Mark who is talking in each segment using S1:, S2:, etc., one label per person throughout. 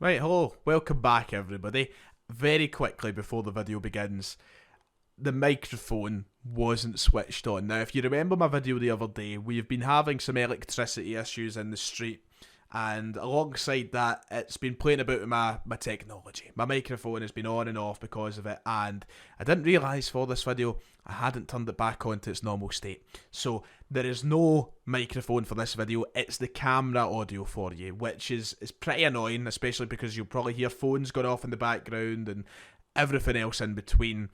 S1: Right, hello, welcome back everybody. Very quickly before the video begins, the microphone wasn't switched on. Now, if you remember my video the other day, we've been having some electricity issues in the street, and alongside that, it's been playing about with my technology. My microphone has been on and off because of it, and I didn't realise for this video, I hadn't turned it back on to its normal state. So, there is no microphone for this video, it's the camera audio for you, which is pretty annoying, especially because you'll probably hear phones going off in the background and everything else in between.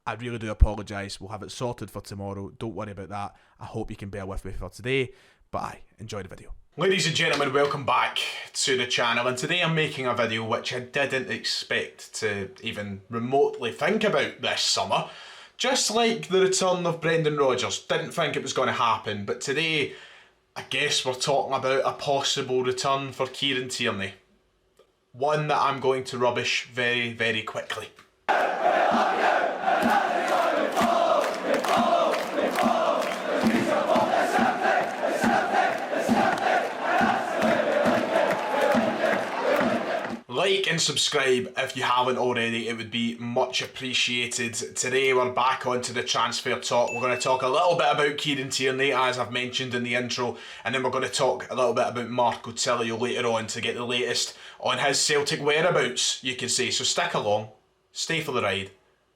S1: I really do apologise. We'll have it sorted for tomorrow. Don't worry about that. I hope you can bear with me for today. But enjoy the video. Ladies and gentlemen, welcome back to the channel. And today I'm making a video which I didn't expect to even remotely think about this summer. Just like the return of Brendan Rodgers. Didn't think it was going to happen. But today, I guess we're talking about a possible return for Kieran Tierney. One that I'm going to rubbish very, very quickly. Like and subscribe if you haven't already, it would be much appreciated. Today we're back onto the transfer talk. We're going to talk a little bit about Kieran Tierney, as I've mentioned in the intro, and then we're going to talk a little bit about Marco Tilio later on to get the latest on his Celtic whereabouts, you can say. So stick along, stay for the ride,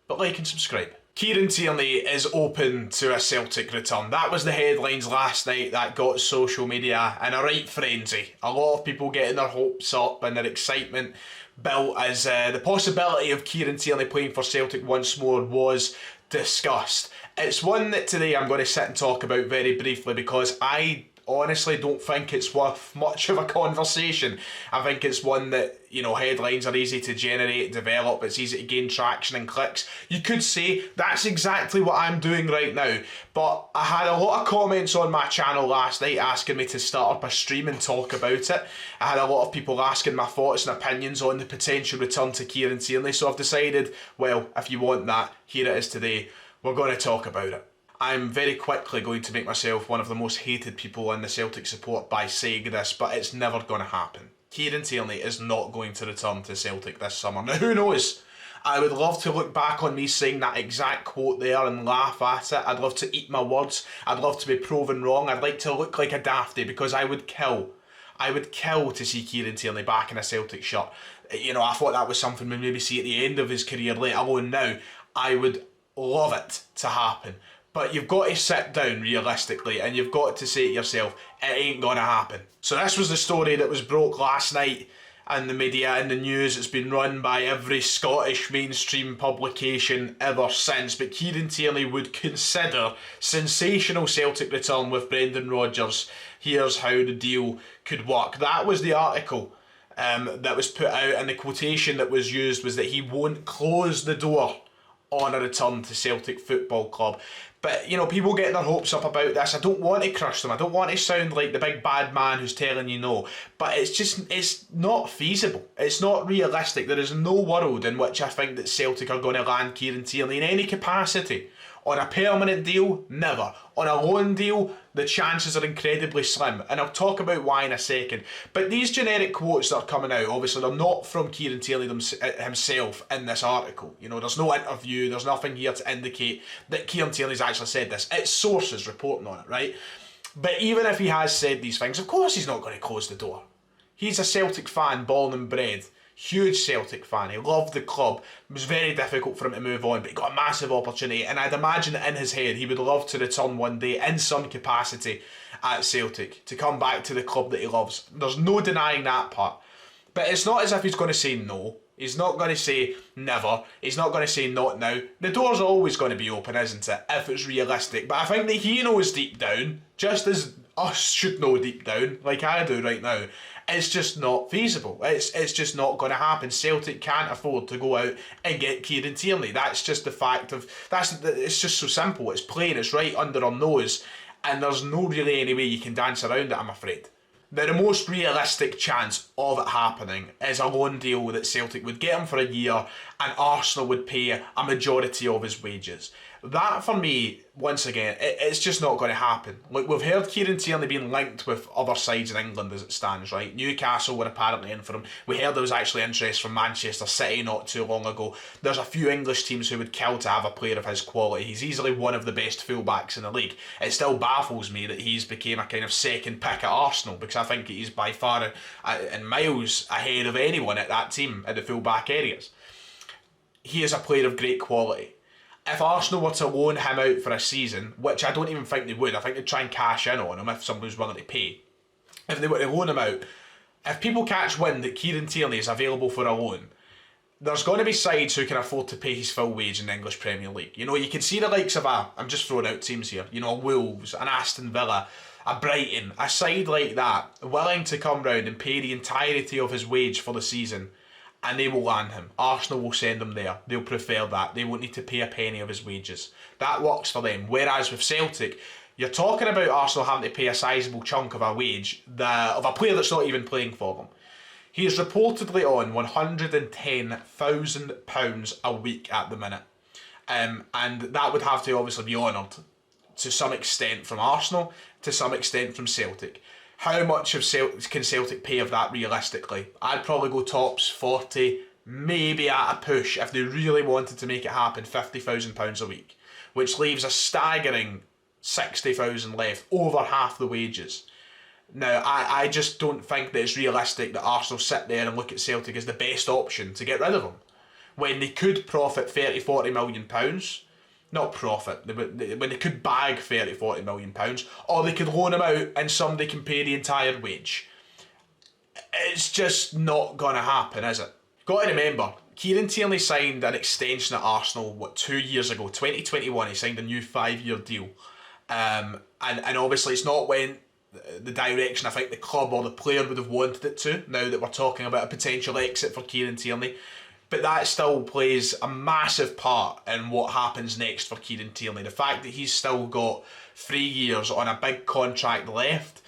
S1: but like and subscribe. Kieran Tierney is open to a Celtic return. That was the headlines last night that got social media in a right frenzy. A lot of people getting their hopes up and their excitement built as the possibility of Kieran Tierney playing for Celtic once more was discussed. It's one that today I'm going to sit and talk about very briefly because I honestly don't think it's worth much of a conversation. I think it's one that, you know, headlines are easy to generate, develop, it's easy to gain traction and clicks. You could say that's exactly what I'm doing right now, but I had a lot of comments on my channel last night asking me to start up a stream and talk about it. I had a lot of people asking my thoughts and opinions on the potential return to Kieran Tierney, so I've decided, well, if you want that, here it is today. We're going to talk about it. I'm very quickly going to make myself one of the most hated people in the Celtic support by saying this, but it's never going to happen. Kieran Tierney is not going to return to Celtic this summer. Now, who knows? I would love to look back on me saying that exact quote there and laugh at it. I'd love to eat my words. I'd love to be proven wrong. I'd like to look like a dafty because I would kill to see Kieran Tierney back in a Celtic shirt. You know, I thought that was something we'd maybe see at the end of his career, let alone now. I would love it to happen. But you've got to sit down realistically and you've got to say to yourself, it ain't gonna happen. So this was the story that was broke last night in the media, in the news. It's been run by every Scottish mainstream publication ever since. But Kieran Tierney would consider sensational Celtic return with Brendan Rodgers. Here's how the deal could work. That was the article that was put out, and the quotation that was used was that he won't close the door on a return to Celtic Football Club. But, you know, people getting their hopes up about this. I don't want to crush them. I don't want to sound like the big bad man who's telling you no. But it's not feasible. It's not realistic. There is no world in which I think that Celtic are going to land Kieran Tierney in any capacity. On a permanent deal, never. On a loan deal, the chances are incredibly slim. And I'll talk about why in a second. But these generic quotes that are coming out, obviously they're not from Kieran Tierney himself in this article. You know, there's no interview, there's nothing here to indicate that Kieran Tierney's actually said this. It's sources reporting on it, right? But even if he has said these things, of course he's not going to close the door. He's a Celtic fan, born and bred. Huge Celtic fan. He loved the club. It was very difficult for him to move on, but he got a massive opportunity, and I'd imagine that in his head he would love to return one day in some capacity at Celtic, to come back to the club that he loves. There's no denying that part. But it's not as if he's going to say no. He's not going to say never. He's not going to say not now. The door's always going to be open, isn't it, if it's realistic. But I think that he knows deep down, just as us should know deep down, like I do right now, it's just not feasible. It's just not going to happen. Celtic can't afford to go out and get Kieran Tierney. That's just the fact of... It's just so simple. It's plain. It's right under our nose. And there's no really any way you can dance around it, I'm afraid. Now, the most realistic chance of it happening is a loan deal that Celtic would get him for a year and Arsenal would pay a majority of his wages. That, for me, once again, it's just not going to happen. Like, we've heard Kieran Tierney being linked with other sides in England as it stands, right? Newcastle were apparently in for him. We heard there was actually interest from Manchester City not too long ago. There's a few English teams who would kill to have a player of his quality. He's easily one of the best fullbacks in the league. It still baffles me that he's became a kind of second pick at Arsenal, because I think he's by far and miles ahead of anyone at that team at the fullback areas. He is a player of great quality. If Arsenal were to loan him out for a season, which I don't even think they would, I think they'd try and cash in on him if somebody was willing to pay. If they were to loan him out, if people catch wind that Kieran Tierney is available for a loan, there's going to be sides who can afford to pay his full wage in the English Premier League. You know, you can see the likes of I'm just throwing out teams here, you know, a Wolves, an Aston Villa, a Brighton, a side like that, willing to come round and pay the entirety of his wage for the season, and they will land him. Arsenal will send him there. They'll prefer that. They won't need to pay a penny of his wages. That works for them. Whereas with Celtic, you're talking about Arsenal having to pay a sizable chunk of a wage of a player that's not even playing for them. He is reportedly on £110,000 a week at the minute. And that would have to obviously be honoured to some extent from Arsenal, to some extent from Celtic. How much can Celtic pay of that realistically? I'd probably go tops 40, maybe at a push, if they really wanted to make it happen, £50,000 a week, which leaves a staggering 60,000 left, over half the wages. Now, I just don't think that it's realistic that Arsenal sit there and look at Celtic as the best option to get rid of them, when they could profit £30-40 million. Not profit, when they could bag £30-40 million, or they could loan him out and somebody can pay the entire wage. It's just not going to happen, is it? Got to remember, Kieran Tierney signed an extension at Arsenal, 2 years ago, 2021, he signed a new 5-year deal. And obviously it's not went the direction I think the club or the player would have wanted it to, now that we're talking about a potential exit for Kieran Tierney. But that still plays a massive part in what happens next for Kieran Tierney. The fact that he's still got 3 years on a big contract left,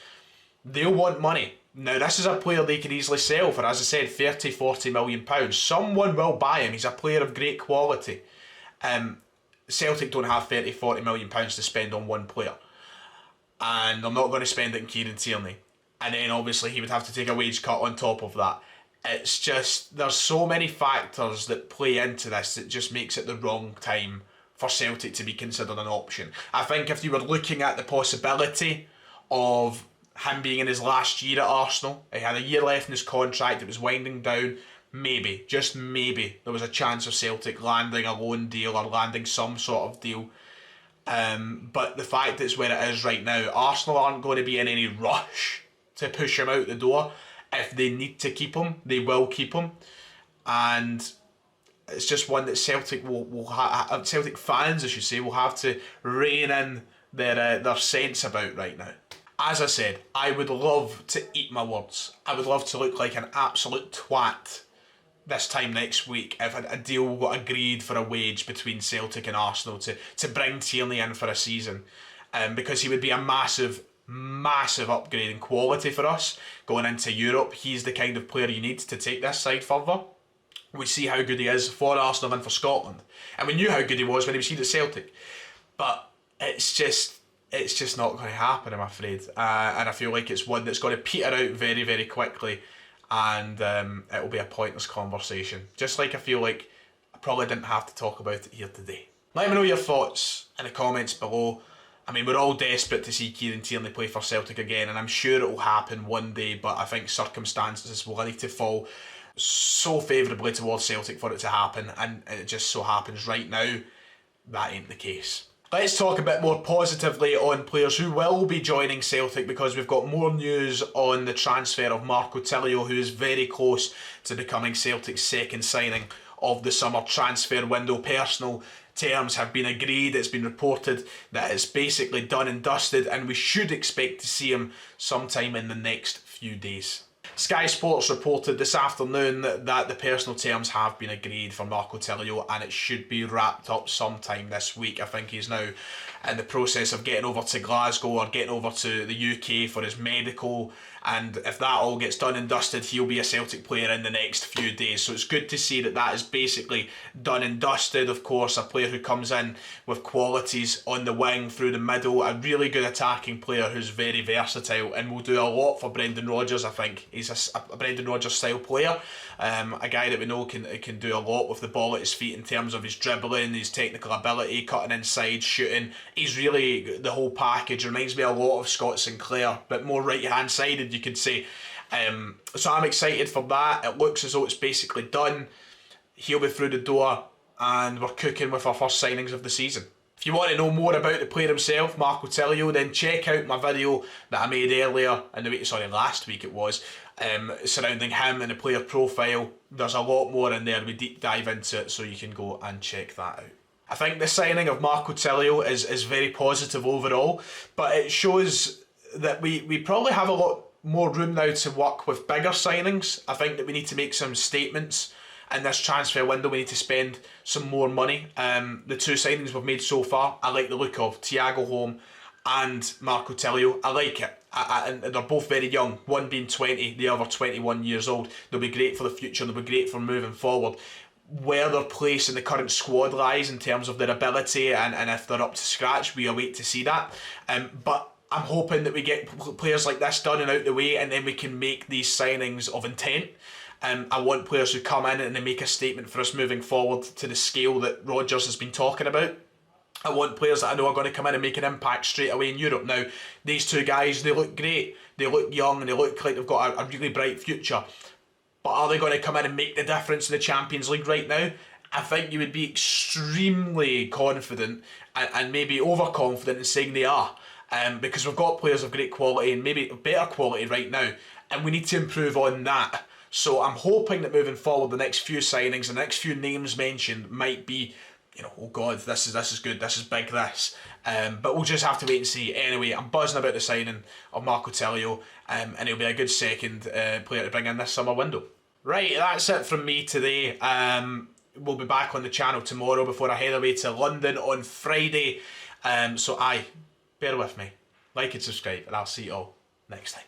S1: they'll want money. Now, this is a player they can easily sell for, as I said, £30-40 million. Someone will buy him. He's a player of great quality. Celtic don't have £30-40 million to spend on one player. And they're not going to spend it in Kieran Tierney. And then, obviously, he would have to take a wage cut on top of that. It's just, there's so many factors that play into this that just makes it the wrong time for Celtic to be considered an option. I think if you were looking at the possibility of him being in his last year at Arsenal, he had a year left in his contract, it was winding down, maybe, just maybe, there was a chance of Celtic landing a loan deal or landing some sort of deal. But the fact it's where it is right now, Arsenal aren't going to be in any rush to push him out the door. If they need to keep him, they will keep him, and it's just one that Celtic Celtic fans, I should say, will have to rein in their sense about right now. As I said, I would love to eat my words. I would love to look like an absolute twat this time next week if a deal got agreed for a wage between Celtic and Arsenal to bring Tierney in for a season, because he would be a massive upgrade in quality for us going into Europe. He's the kind of player you need to take this side further. We see how good he is for Arsenal and for Scotland, and we knew how good he was when he was here at Celtic, but it's just not going to happen, I'm afraid, and I feel like it's one that's going to peter out very, very quickly, and it will be a pointless conversation, just like I feel like I probably didn't have to talk about it here today. Let me know your thoughts in the comments below. I mean, we're all desperate to see Kieran Tierney play for Celtic again, and I'm sure it will happen one day, but I think circumstances will need to fall so favourably towards Celtic for it to happen, and it just so happens right now that ain't the case. Let's talk a bit more positively on players who will be joining Celtic, because we've got more news on the transfer of Marco Tilio, who is very close to becoming Celtic's second signing of the summer transfer window. Personal terms have been agreed. It's been reported that it's basically done and dusted, and we should expect to see him sometime in the next few days. Sky Sports reported this afternoon that the personal terms have been agreed for Marco Tilio, and it should be wrapped up sometime this week. I think he's now in the process of getting over to Glasgow or getting over to the UK for his medical and if that all gets done and dusted, he'll be a Celtic player in the next few days. So it's good to see that that is basically done and dusted. Of course, a player who comes in with qualities on the wing, through the middle, a really good attacking player who's very versatile and will do a lot for Brendan Rodgers. I think he's a Brendan Rodgers style player, a guy that we know can do a lot with the ball at his feet in terms of his dribbling, his technical ability, cutting inside, shooting. He's really the whole package. Reminds me a lot of Scott Sinclair, but more right hand sided, you could say. So I'm excited for that. It looks as though it's basically done. He'll be through the door and we're cooking with our first signings of the season. If you want to know more about the player himself, Marco Tilio, then check out my video that I made earlier in the week, last week it was, surrounding him and the player profile. There's a lot more in there. We deep dive into it, so you can go and check that out. I think the signing of Marco Tilio is very positive overall, but it shows that we probably have a lot more room now to work with bigger signings. I think that we need to make some statements in this transfer window. We need to spend some more money. The two signings we've made so far, I like the look of Thiago Holm and Marco Tilio. I like it. And they're both very young, one being 20, the other 21 years old. They'll be great for the future, they'll be great for moving forward. Where their place in the current squad lies in terms of their ability and if they're up to scratch, we await to see that. But I'm hoping that we get players like this done and out the way, and then we can make these signings of intent. I want players who come in and they make a statement for us moving forward to the scale that Rodgers has been talking about. I want players that I know are going to come in and make an impact straight away in Europe. Now, these two guys, they look great. They look young and they look like they've got a really bright future. But are they going to come in and make the difference in the Champions League right now? I think you would be extremely confident and maybe overconfident in saying they are. Because we've got players of great quality and maybe better quality right now. And we need to improve on that. So I'm hoping that moving forward, the next few signings, the next few names mentioned might be, oh God, this is good, this is big, this. But we'll just have to wait and see. Anyway, I'm buzzing about the signing of Marco Tilio, and he'll be a good second player to bring in this summer window. Right, that's it from me today. We'll be back on the channel tomorrow before I head away to London on Friday. So bear with me, like and subscribe, and I'll see you all next time.